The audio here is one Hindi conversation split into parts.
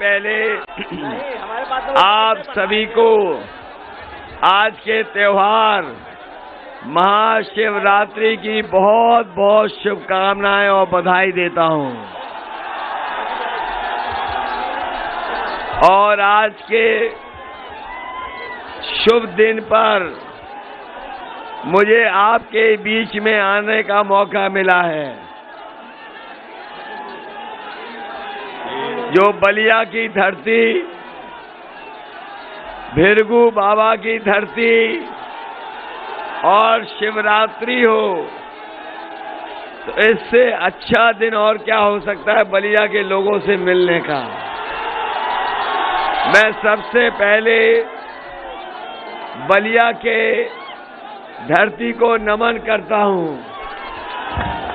पहले आप सभी को आज के त्योहार महाशिवरात्रि की बहुत बहुत शुभकामनाएं और बधाई देता हूं। और आज के शुभ दिन पर मुझे आपके बीच में आने का मौका मिला है। जो बलिया की धरती, भिरगू बाबा की धरती और शिवरात्रि हो, तो इससे अच्छा दिन और क्या हो सकता है बलिया के लोगों से मिलने का। मैं सबसे पहले बलिया के धरती को नमन करता हूं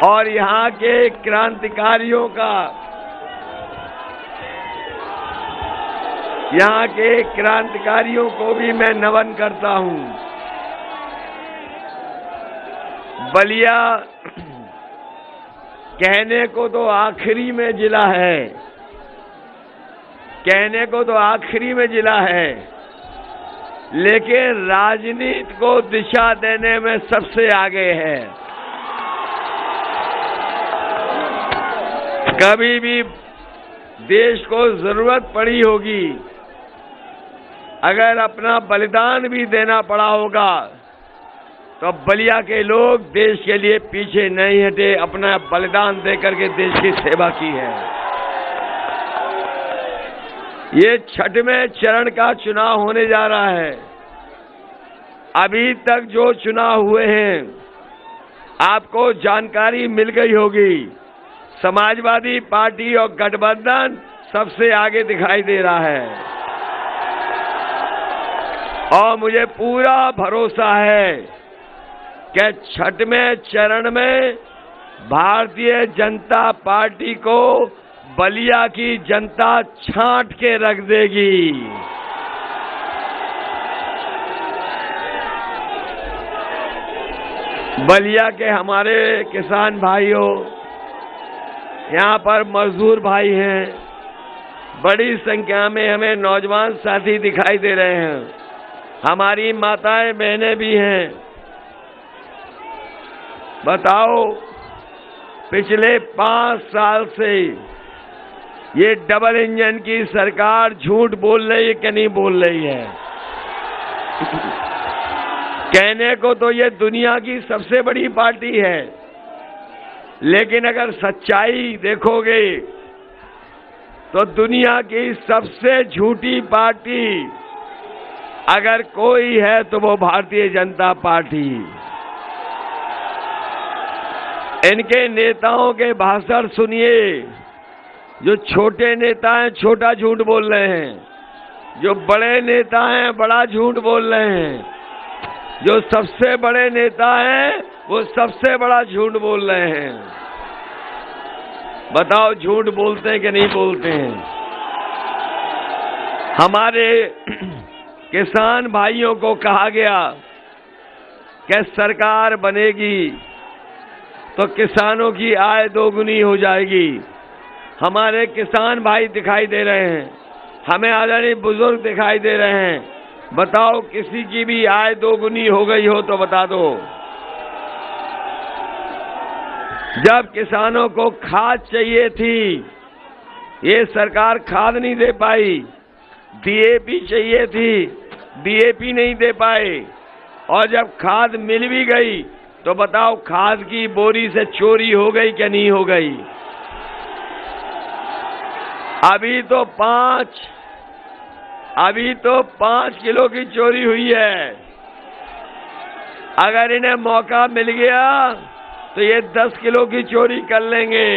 और यहाँ के क्रांतिकारियों का, यहाँ के क्रांतिकारियों को भी मैं नमन करता हूं। बलिया कहने को तो आखिरी में जिला है, कहने को तो आखिरी में जिला है, लेकिन राजनीति को दिशा देने में सबसे आगे है। कभी भी देश को जरूरत पड़ी होगी, अगर अपना बलिदान भी देना पड़ा होगा, तो बलिया के लोग देश के लिए पीछे नहीं हटे, अपना बलिदान देकर के देश की सेवा की है। ये 6वें चरण का चुनाव होने जा रहा है। अभी तक जो चुनाव हुए हैं आपको जानकारी मिल गई होगी। समाजवादी पार्टी और गठबंधन सबसे आगे दिखाई दे रहा है और मुझे पूरा भरोसा है कि 6वें चरण में भारतीय जनता पार्टी को बलिया की जनता छांट के रख देगी। बलिया के हमारे किसान भाइयों, यहाँ पर मजदूर भाई हैं, बड़ी संख्या में हमें नौजवान साथी दिखाई दे रहे हैं, हमारी माताएं बहनें भी हैं। बताओ, पिछले 5 साल से ये डबल इंजन की सरकार झूठ बोल रही है कि नहीं बोल रही है? कहने को तो ये दुनिया की सबसे बड़ी पार्टी है, लेकिन अगर सच्चाई देखोगे तो दुनिया की सबसे झूठी पार्टी अगर कोई है तो वो भारतीय जनता पार्टी। इनके नेताओं के भाषण सुनिए। जो छोटे नेता हैं छोटा झूठ बोल रहे हैं, जो बड़े नेता हैं बड़ा झूठ बोल रहे हैं, जो सबसे बड़े नेता हैं वो सबसे बड़ा झूठ बोल रहे हैं। बताओ, झूठ बोलते हैं कि नहीं बोलते हैं? हमारे किसान भाइयों को कहा गया कि सरकार बनेगी तो किसानों की आय दोगुनी हो जाएगी। हमारे किसान भाई दिखाई दे रहे हैं, हमें आदरणीय बुजुर्ग दिखाई दे रहे हैं। बताओ, किसी की भी आय दोगुनी हो गई हो तो बता दो। जब किसानों को खाद चाहिए थी, ये सरकार खाद नहीं दे पाई। डीएपी चाहिए थी, डीएपी नहीं दे पाए। और जब खाद मिल भी गई तो बताओ, खाद की बोरी से चोरी हो गई क्या नहीं हो गई? अभी तो 5 किलो की चोरी हुई है। अगर इन्हें मौका मिल गया तो ये 10 किलो की चोरी कर लेंगे।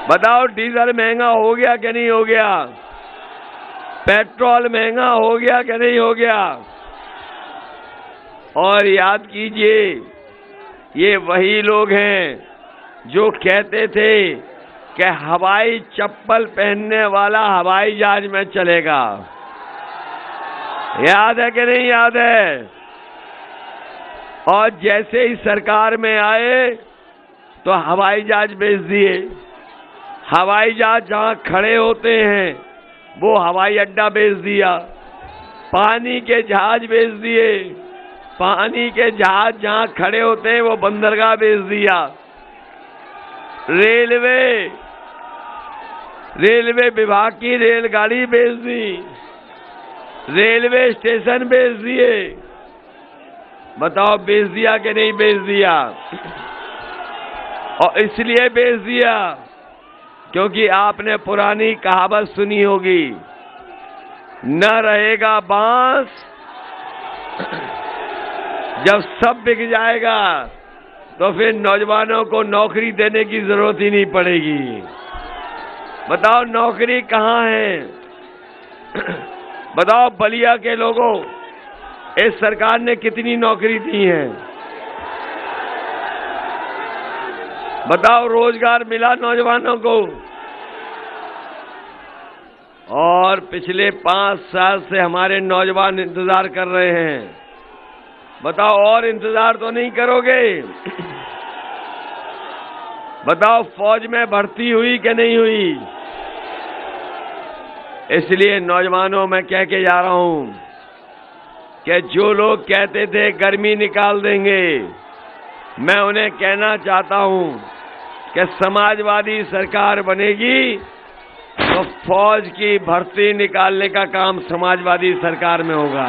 बताओ, डीजल महंगा हो गया कि नहीं हो गया? पेट्रोल महंगा हो गया कि नहीं हो गया? और याद कीजिए, ये वही लोग हैं जो कहते थे कि हवाई चप्पल पहनने वाला हवाई जहाज में चलेगा। याद है कि नहीं याद है? और जैसे ही सरकार में आए तो हवाई जहाज बेच दिए। हवाई जहाज जहां खड़े होते हैं वो हवाई अड्डा बेच दिया, पानी के जहाज बेच दिए, पानी के जहाज जहां खड़े होते हैं वो बंदरगाह बेच दिया, रेलवे विभाग की रेलगाड़ी बेच दी, रेलवे स्टेशन बेच दिए। बताओ बेच दिया कि नहीं बेच दिया? और इसलिए बेच दिया क्योंकि आपने पुरानी कहावत सुनी होगी, न रहेगा बांस जब सब बिक जाएगा तो फिर नौजवानों को नौकरी देने की जरूरत ही नहीं पड़ेगी। बताओ नौकरी कहाँ है? बताओ बलिया के लोगों, इस सरकार ने कितनी नौकरी दी है? बताओ रोजगार मिला नौजवानों को? और पिछले 5 साल से हमारे नौजवान इंतजार कर रहे हैं। बताओ और इंतजार तो नहीं करोगे? बताओ फौज में भर्ती हुई कि नहीं हुई? इसलिए नौजवानों मैं कह के जा रहा हूं कि जो लोग कहते थे गर्मी निकाल देंगे, मैं उन्हें कहना चाहता हूं कि समाजवादी सरकार बनेगी तो फौज की भर्ती निकालने का काम समाजवादी सरकार में होगा।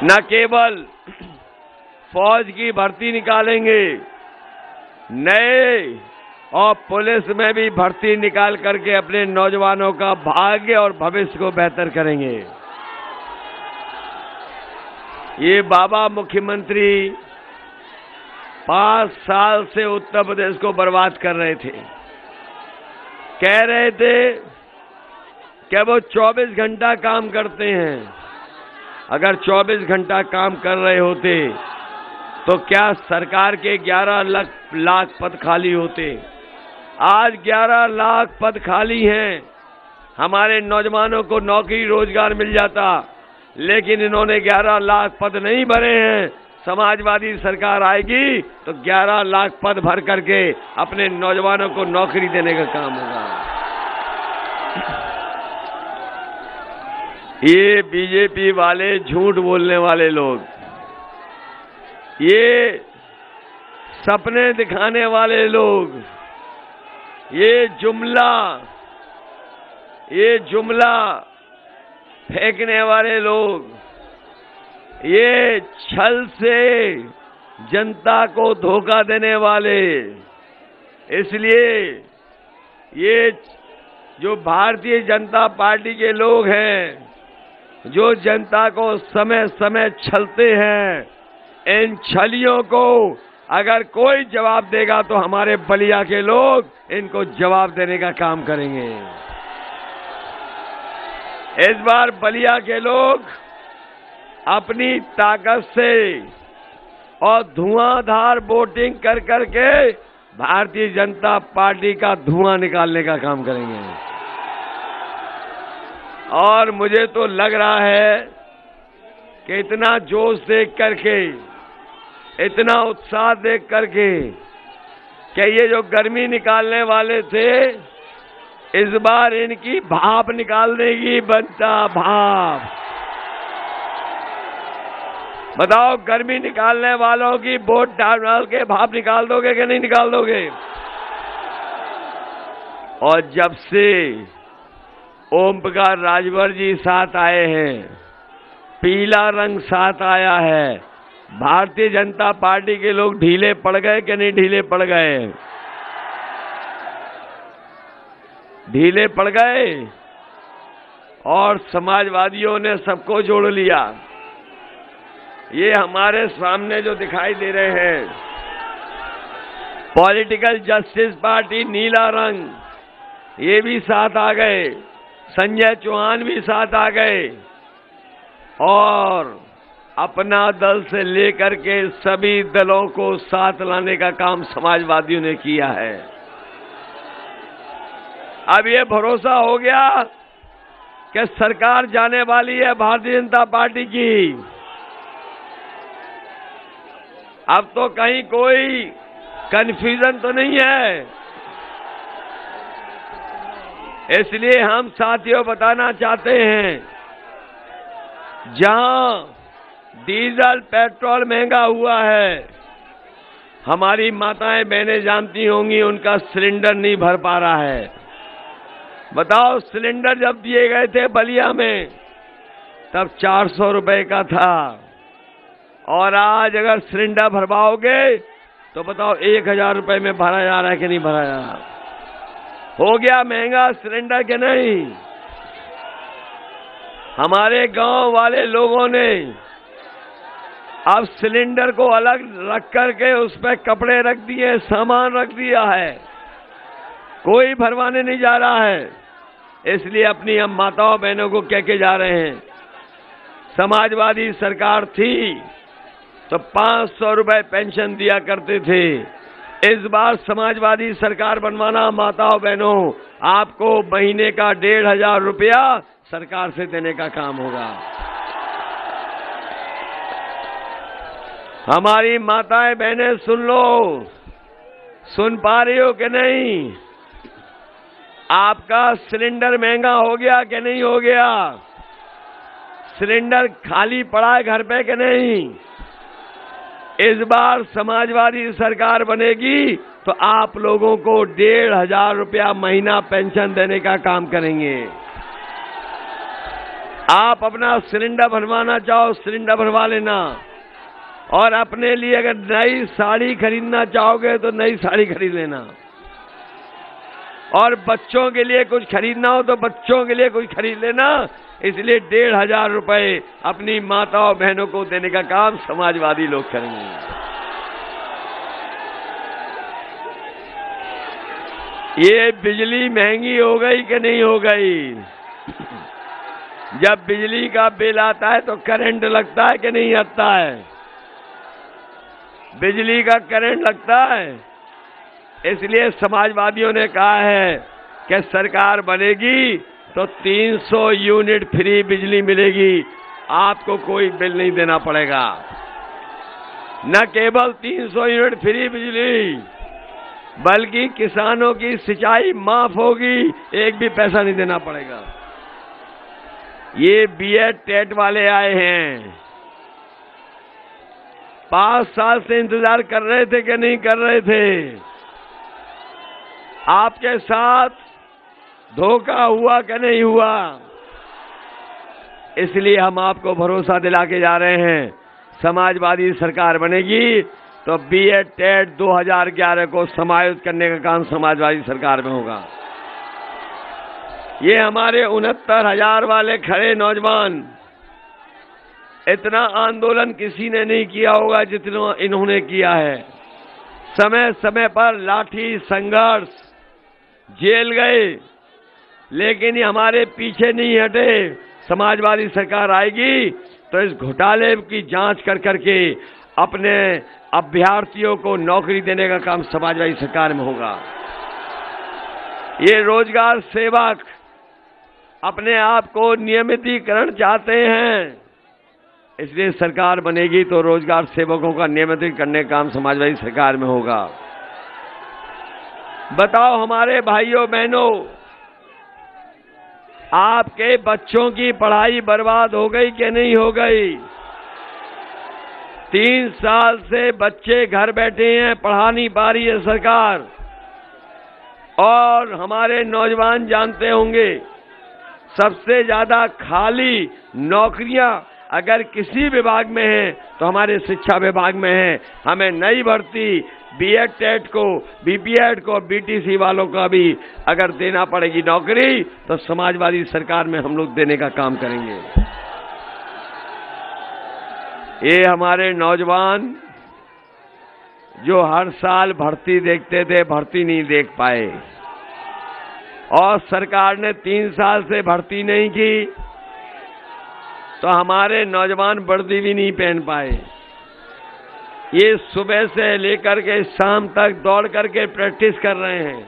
न केवल फौज की भर्ती निकालेंगे, नए और पुलिस में भी भर्ती निकाल करके अपने नौजवानों का भाग्य और भविष्य को बेहतर करेंगे। ये बाबा मुख्यमंत्री 5 साल से उत्तर प्रदेश को बर्बाद कर रहे थे। कह रहे थे कि वो 24 घंटा काम करते हैं। अगर 24 घंटा काम कर रहे होते तो क्या सरकार के 11 लाख पद खाली होते? आज 11 लाख पद खाली हैं। हमारे नौजवानों को नौकरी रोजगार मिल जाता, लेकिन इन्होंने 11 लाख पद नहीं भरे हैं। समाजवादी सरकार आएगी तो 11 लाख पद भर करके अपने नौजवानों को नौकरी देने का काम होगा। ये बीजेपी वाले झूठ बोलने वाले लोग, ये सपने दिखाने वाले लोग, ये जुमला फेंकने वाले लोग, ये छल से जनता को धोखा देने वाले, इसलिए ये जो भारतीय जनता पार्टी के लोग हैं, जो जनता को समय समय छलते हैं, इन छलियों को अगर कोई जवाब देगा तो हमारे बलिया के लोग इनको जवाब देने का काम करेंगे। इस बार बलिया के लोग अपनी ताकत से और धुआंधार वोटिंग कर करके भारतीय जनता पार्टी का धुआं निकालने का काम करेंगे। और मुझे तो लग रहा है कि इतना जोश देख करके, इतना उत्साह देख करके कि ये जो गर्मी निकालने वाले थे, इस बार इनकी भाप निकाल देगी, बनता भाप। बताओ गर्मी निकालने वालों की वोट डाल के भाप निकाल दोगे कि नहीं निकाल दोगे? और जब से ओम प्रकाश राजभर जी साथ आए हैं, पीला रंग साथ आया है, भारतीय जनता पार्टी के लोग ढीले पड़ गए कि नहीं ढीले पड़ गए? ढीले पड़ गए। और समाजवादियों ने सबको जोड़ लिया। ये हमारे सामने जो दिखाई दे रहे हैं, पॉलिटिकल जस्टिस पार्टी नीला रंग, ये भी साथ आ गए, संजय चौहान भी साथ आ गए, और अपना दल से लेकर के सभी दलों को साथ लाने का काम समाजवादियों ने किया है। अब ये भरोसा हो गया कि सरकार जाने वाली है भारतीय जनता पार्टी की। अब तो कहीं कोई कंफ्यूजन तो नहीं है। इसलिए हम साथियों बताना चाहते हैं, जहां डीजल पेट्रोल महंगा हुआ है, हमारी माताएं बहनें जानती होंगी, उनका सिलेंडर नहीं भर पा रहा है। बताओ, सिलेंडर जब दिए गए थे बलिया में तब 400 रुपए का था, और आज अगर सिलेंडर भरवाओगे तो बताओ 1000 रुपए में भरा जा रहा है कि नहीं भरा जा रहा? हो गया महंगा सिलेंडर के नहीं? हमारे गांव वाले लोगों ने अब सिलेंडर को अलग रख करके उस पर कपड़े रख दिए, सामान रख दिया है, कोई भरवाने नहीं जा रहा है। इसलिए अपनी हम माताओं बहनों को कह के जा रहे हैं, समाजवादी सरकार थी तो 500 रुपए पेंशन दिया करते थे। इस बार समाजवादी सरकार बनवाना, माताओं बहनों, आपको महीने का 1500 रुपया सरकार से देने का काम होगा। हमारी माताएं बहनें सुन लो, सुन पा रही हो कि नहीं? आपका सिलेंडर महंगा हो गया कि नहीं हो गया? सिलेंडर खाली पड़ा है घर पे कि नहीं? इस बार समाजवादी सरकार बनेगी तो आप लोगों को 1500 रुपया महीना पेंशन देने का काम करेंगे। आप अपना सिलेंडर भरवाना चाहो, सिलेंडर भरवा लेना, और अपने लिए अगर नई साड़ी खरीदना चाहोगे तो नई साड़ी खरीद लेना, और बच्चों के लिए कुछ खरीदना हो तो बच्चों के लिए कुछ खरीद लेना। इसलिए 1500 रुपए अपनी माताओं बहनों को देने का काम समाजवादी लोग करेंगे। ये बिजली महंगी हो गई कि नहीं हो गई? जब बिजली का बिल आता है तो करंट लगता है कि नहीं लगता है? बिजली का करंट लगता है। इसलिए समाजवादियों ने कहा है कि सरकार बनेगी तो 300 यूनिट फ्री बिजली मिलेगी, आपको कोई बिल नहीं देना पड़ेगा। न केवल 300 यूनिट फ्री बिजली, बल्कि किसानों की सिंचाई माफ होगी, एक भी पैसा नहीं देना पड़ेगा। ये बीएड टेट वाले आए हैं, 5 साल से इंतजार कर रहे थे कि नहीं कर रहे थे? आपके साथ धोखा हुआ कि नहीं हुआ? इसलिए हम आपको भरोसा दिला के जा रहे हैं, समाजवादी सरकार बनेगी तो बीएड टेट 2011 को समायोजित करने का काम समाजवादी सरकार में होगा। ये हमारे 69,000 वाले खड़े नौजवान, इतना आंदोलन किसी ने नहीं किया होगा जितना इन्होंने किया है। समय समय पर लाठी संघर्ष, जेल गए, लेकिन ये हमारे पीछे नहीं हटे। समाजवादी सरकार आएगी तो इस घोटाले की जांच कर करके अपने अभ्यर्थियों को नौकरी देने का काम समाजवादी सरकार में होगा। ये रोजगार सेवक अपने आप को नियमितीकरण चाहते हैं, इसलिए सरकार बनेगी तो रोजगार सेवकों का नियमितीकरण करने का काम समाजवादी सरकार में होगा। बताओ हमारे भाइयों बहनों, आपके बच्चों की पढ़ाई बर्बाद हो गई कि नहीं हो गई? 3 साल से बच्चे घर बैठे हैं, पढ़ा नहीं पा रही है सरकार। और हमारे नौजवान जानते होंगे, सबसे ज्यादा खाली नौकरियां अगर किसी विभाग में है तो हमारे शिक्षा विभाग में है। हमें नई भर्ती बीएड टेट को, बीपीएड को, बीटीसी वालों का भी अगर देना पड़ेगी नौकरी तो समाजवादी सरकार में हम लोग देने का काम करेंगे। ये हमारे नौजवान जो हर साल भर्ती देखते थे, भर्ती नहीं देख पाए, और सरकार ने 3 साल से भर्ती नहीं की तो हमारे नौजवान वर्दी भी नहीं पहन पाए। ये सुबह से लेकर के शाम तक दौड़ करके प्रैक्टिस कर रहे हैं,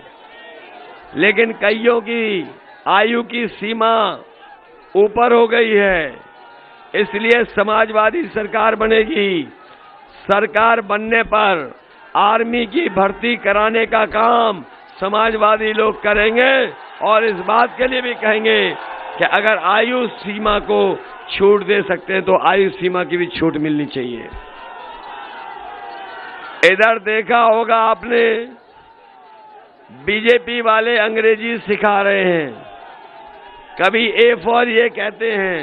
लेकिन कईयों की आयु की सीमा ऊपर हो गई है। इसलिए समाजवादी सरकार बनेगी। सरकार बनने पर आर्मी की भर्ती कराने का काम समाजवादी लोग करेंगे और इस बात के लिए भी कहेंगे कि अगर आयु सीमा को छूट दे सकते हैं तो आयु सीमा की भी छूट मिलनी चाहिए। इधर देखा होगा आपने, बीजेपी वाले अंग्रेजी सिखा रहे हैं। कभी ए फॉर ये कहते हैं,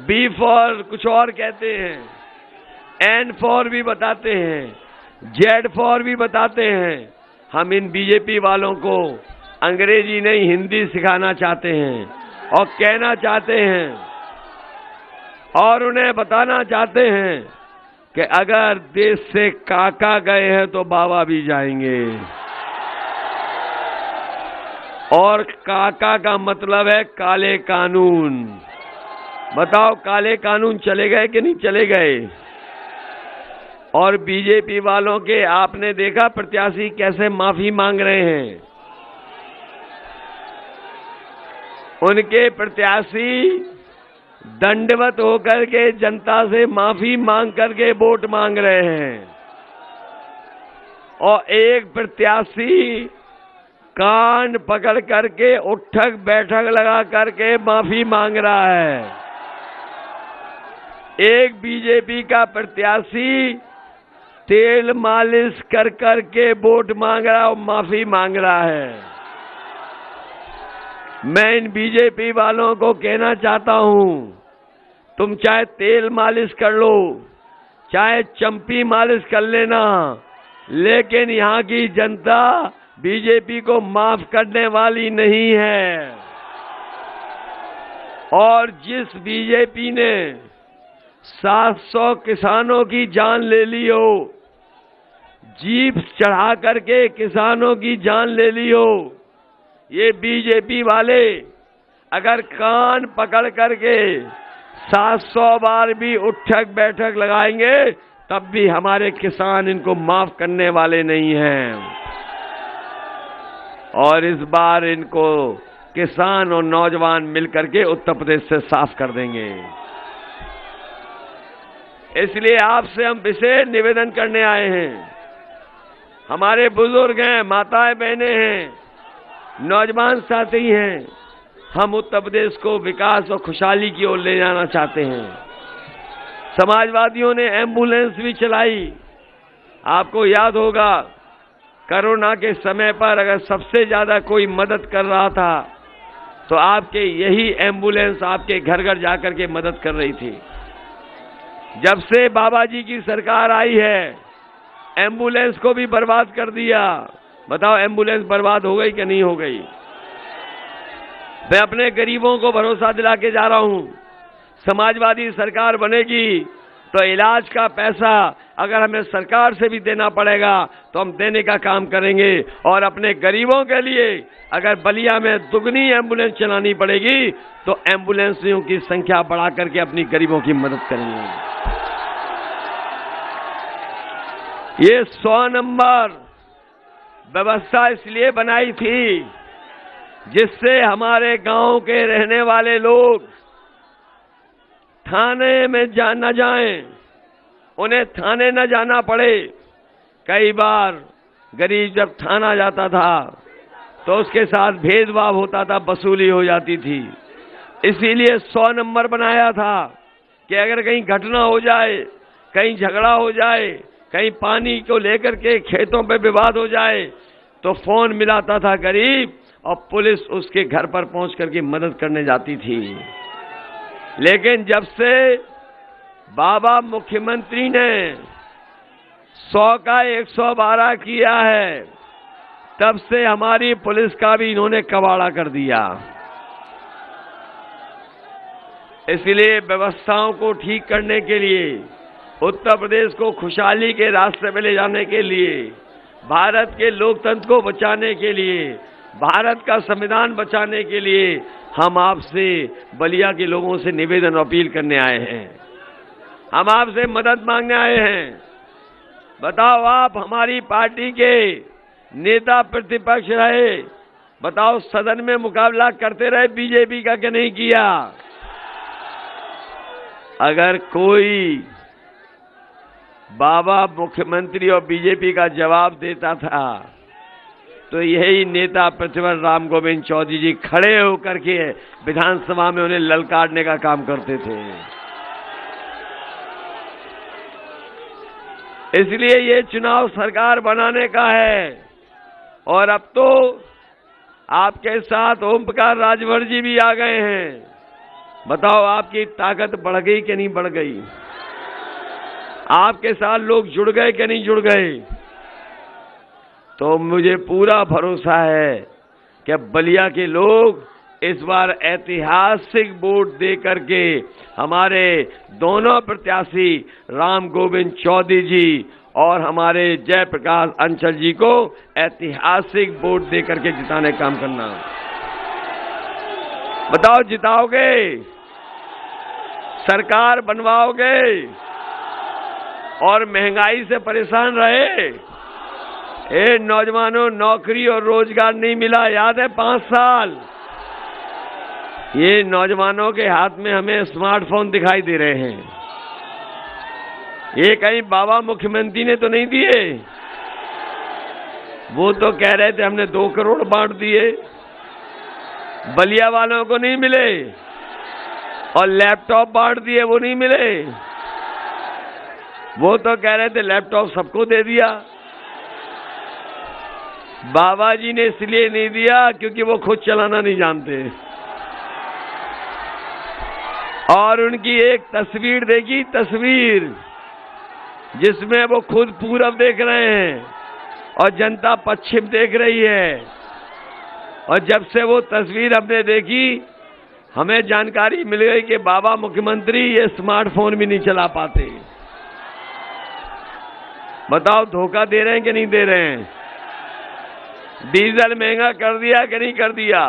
बी फॉर कुछ और कहते हैं, एन फॉर भी बताते हैं, जेड फॉर भी बताते हैं। हम इन बीजेपी वालों को अंग्रेजी नहीं हिंदी सिखाना चाहते हैं और कहना चाहते हैं और उन्हें बताना चाहते हैं कि अगर देश से काका गए हैं तो बाबा भी जाएंगे। और काका का मतलब है काले कानून। बताओ काले कानून चले गए कि नहीं चले गए? और बीजेपी वालों के आपने देखा प्रत्याशी कैसे माफी मांग रहे हैं। उनके प्रत्याशी दंडवत होकर के जनता से माफी मांग करके वोट मांग रहे हैं और एक प्रत्याशी कान पकड़ करके उठक बैठक लगा करके माफी मांग रहा है। एक बीजेपी का प्रत्याशी तेल मालिश कर करके वोट मांग रहा और माफी मांग रहा है। मैं इन बीजेपी वालों को कहना चाहता हूं, तुम चाहे तेल मालिश कर लो, चाहे चंपी मालिश कर लेना, लेकिन यहां की जनता बीजेपी को माफ करने वाली नहीं है। और जिस बीजेपी ने 700 किसानों की जान ले ली हो, जीप चढ़ा करके किसानों की जान ले ली हो, ये बीजेपी वाले अगर कान पकड़ करके 700 बार भी उठक बैठक लगाएंगे तब भी हमारे किसान इनको माफ करने वाले नहीं हैं। और इस बार इनको किसान और नौजवान मिलकर के उत्तर प्रदेश से साफ कर देंगे। इसलिए आपसे हम विशेष निवेदन करने आए हैं। हमारे बुजुर्ग हैं, माताएं बहनें हैं, नौजवान साथी हैं। हम उत्तर प्रदेश को विकास और खुशहाली की ओर ले जाना चाहते हैं। समाजवादियों ने एम्बुलेंस भी चलाई। आपको याद होगा कोरोना के समय पर अगर सबसे ज्यादा कोई मदद कर रहा था तो आपके यही एम्बुलेंस आपके घर घर जाकर के मदद कर रही थी। जब से बाबा जी की सरकार आई है एम्बुलेंस को भी बर्बाद कर दिया। बताओ एम्बुलेंस बर्बाद हो गई कि नहीं हो गई? मैं अपने गरीबों को भरोसा दिला के जा रहा हूं, समाजवादी सरकार बनेगी तो इलाज का पैसा अगर हमें सरकार से भी देना पड़ेगा तो हम देने का काम करेंगे। और अपने गरीबों के लिए अगर बलिया में दुगनी एम्बुलेंस चलानी पड़ेगी तो एम्बुलेंसियों की संख्या बढ़ा करके अपनी गरीबों की मदद करेंगे। ये 100 नंबर व्यवस्था इसलिए बनाई थी जिससे हमारे गांव के रहने वाले लोग थाने में न जाएं, उन्हें थाने न जाना पड़े। कई बार गरीब जब थाना जाता था तो उसके साथ भेदभाव होता था, वसूली हो जाती थी। इसीलिए 100 नंबर बनाया था कि अगर कहीं घटना हो जाए, कहीं झगड़ा हो जाए, कहीं पानी को लेकर के खेतों पे विवाद हो जाए तो फोन मिलाता था गरीब और पुलिस उसके घर पर पहुंच करके मदद करने जाती थी। लेकिन जब से बाबा मुख्यमंत्री ने 100 का 112 किया है तब से हमारी पुलिस का भी इन्होंने कबाड़ा कर दिया। इसलिए व्यवस्थाओं को ठीक करने के लिए, उत्तर प्रदेश को खुशहाली के रास्ते पे ले जाने के लिए, भारत के लोकतंत्र को बचाने के लिए, भारत का संविधान बचाने के लिए हम आपसे बलिया के लोगों से निवेदन अपील करने आए हैं। हम आपसे मदद मांगने आए हैं। बताओ आप हमारी पार्टी के नेता प्रतिपक्ष रहे, बताओ सदन में मुकाबला करते रहे बीजेपी का कि नहीं किया? अगर कोई बाबा मुख्यमंत्री और बीजेपी का जवाब देता था तो यही नेता प्रतिवर राम गोविंद चौधरी जी खड़े होकर के विधानसभा में उन्हें ललकारने का काम करते थे। इसलिए ये चुनाव सरकार बनाने का है। और अब तो आपके साथ ओम प्रकाश राजभर जी भी आ गए हैं। बताओ आपकी ताकत बढ़ गई कि नहीं बढ़ गई? आपके साथ लोग जुड़ गए कि नहीं जुड़ गए? तो मुझे पूरा भरोसा है कि बलिया के लोग इस बार ऐतिहासिक वोट दे करके हमारे दोनों प्रत्याशी राम गोविंद चौधरी जी और हमारे जयप्रकाश अंचल जी को ऐतिहासिक वोट दे करके जिताने का काम करना। बताओ जिताओगे? सरकार बनवाओगे? और महंगाई से परेशान रहे? ए नौजवानों, नौकरी और रोजगार नहीं मिला, याद है 5 साल? ये नौजवानों के हाथ में हमें स्मार्टफोन दिखाई दे रहे हैं। ये कहीं बाबा मुख्यमंत्री ने तो नहीं दिए? वो तो कह रहे थे हमने 2 करोड़ बांट दिए, बलिया वालों को नहीं मिले। और लैपटॉप बांट दिए, वो नहीं मिले। वो तो कह रहे थे लैपटॉप सबको दे दिया। बाबा जी ने इसलिए नहीं दिया क्योंकि वो खुद चलाना नहीं जानते। और उनकी एक तस्वीर देखी, तस्वीर जिसमें वो खुद पूरब देख रहे हैं और जनता पश्चिम देख रही है। और जब से वो तस्वीर हमने देखी, हमें जानकारी मिल गई कि बाबा मुख्यमंत्री ये स्मार्टफोन भी नहीं चला पाते। बताओ धोखा दे रहे हैं कि नहीं दे रहे हैं? डीजल महंगा कर दिया कि नहीं कर दिया?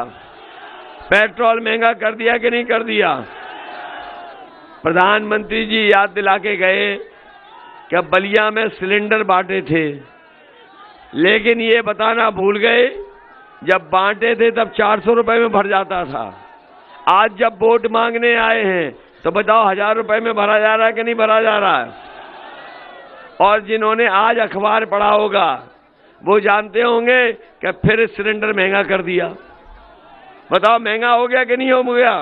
पेट्रोल महंगा कर दिया कि नहीं कर दिया? प्रधानमंत्री जी याद दिला के गए कि बलिया में सिलेंडर बांटे थे, लेकिन ये बताना भूल गए जब बांटे थे तब 400 रुपए में भर जाता था। आज जब वोट मांगने आए हैं तो बताओ 1000 रुपए में भरा जा रहा है कि नहीं भरा जा रहा है? और जिन्होंने आज अखबार पढ़ा होगा वो जानते होंगे कि फिर सिलेंडर महंगा कर दिया। बताओ महंगा हो गया कि नहीं हो गया?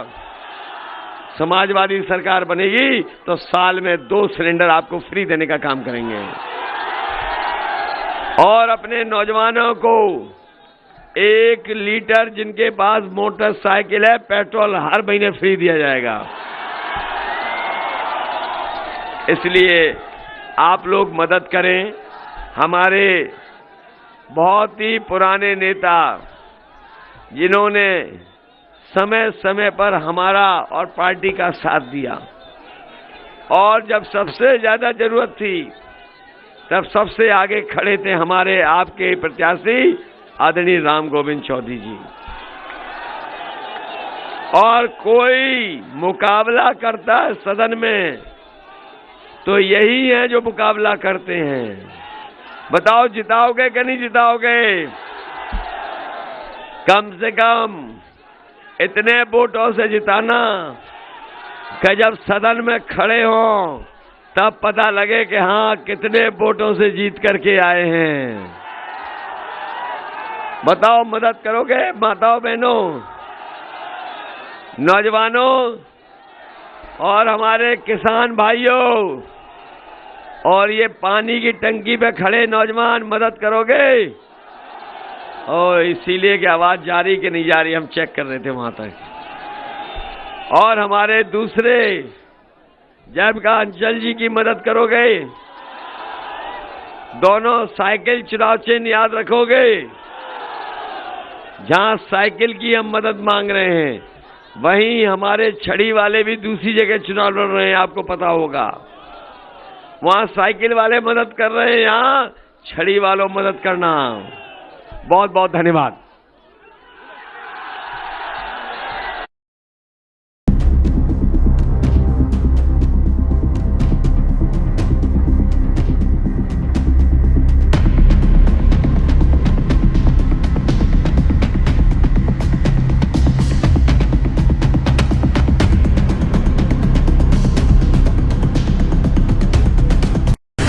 समाजवादी सरकार बनेगी तो साल में 2 सिलेंडर आपको फ्री देने का काम करेंगे। और अपने नौजवानों को 1 लीटर जिनके पास मोटरसाइकिल है पेट्रोल हर महीने फ्री दिया जाएगा। इसलिए आप लोग मदद करें। हमारे बहुत ही पुराने नेता जिन्होंने समय समय पर हमारा और पार्टी का साथ दिया और जब सबसे ज्यादा जरूरत थी तब सबसे आगे खड़े थे हमारे आपके प्रत्याशी आदरणीय राम गोविंद चौधरी जी। और कोई मुकाबला करता है सदन में तो यही है जो मुकाबला करते हैं। बताओ जिताओगे कि नहीं जिताओगे? कम से कम इतने वोटों से जिताना कि जब सदन में खड़े हों तब पता लगे कि हाँ कितने वोटों से जीत करके आए हैं। बताओ मदद करोगे माताओं बहनों, नौजवानों और हमारे किसान भाइयों और ये पानी की टंकी पे खड़े नौजवान मदद करोगे? और इसीलिए कि आवाज जा रही कि नहीं जा रही हम चेक कर रहे थे वहां तक। और हमारे दूसरे जयप्रकाश अंचल जी की मदद करोगे? दोनों साइकिल चुनाव चिन्ह याद रखोगे? जहां साइकिल की हम मदद मांग रहे हैं वहीं हमारे छड़ी वाले भी दूसरी जगह चुनाव लड़ रहे हैं, आपको पता होगा। वहां साइकिल वाले मदद कर रहे हैं, यहां छड़ी वालों मदद करना। बहुत बहुत धन्यवाद।